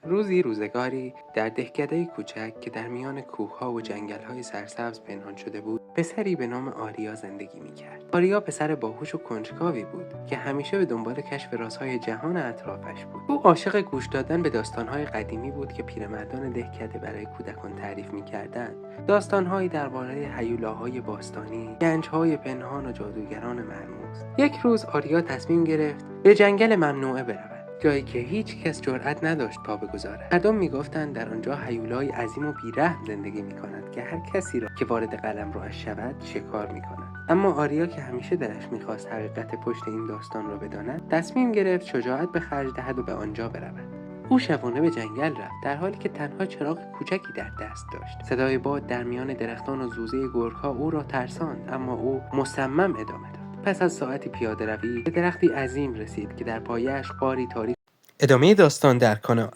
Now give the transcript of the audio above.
روزگاری در دهکده‌ای کوچک که در میان کوه‌ها و جنگل‌های سرسبز پنهان شده بود، پسری به نام آریا زندگی می‌کرد. آریا پسر باهوش و کنجکاوی بود که همیشه به دنبال کشف رازهای جهان اطرافش بود. او عاشق گوش دادن به داستان‌های قدیمی بود که پیرمردان دهکده برای کودکان تعریف می‌کردند. داستان‌هایی درباره هیولاهای باستانی، گنج‌های پنهان و جادوگران مرموز. یک روز آریا تصمیم گرفت به جنگل ممنوعه برود. جایی که هیچ کس جرأت نداشت پا بگذارد. مردم میگفتند در آنجا هیولای عظیم و بیرحم زندگی می‌کند که هر کسی را که وارد قلمروش شود شکار می‌کند. اما آریا که همیشه دلش می‌خواست حقیقت پشت این داستان را بداند، تصمیم گرفت شجاعت به خرج دهد و به آنجا برود. او شبانه به جنگل رفت، در حالی که تنها چراغ کوچکی در دست داشت. صدای باد در میان درختان و زوزه گرگ‌ها او را ترساند، اما او مصمم ادامه داد. پس از ساعتی پیاده‌روی به درختی عظیم رسید که در پایه‌اش غاری تاریک. ادامه داستان در کانال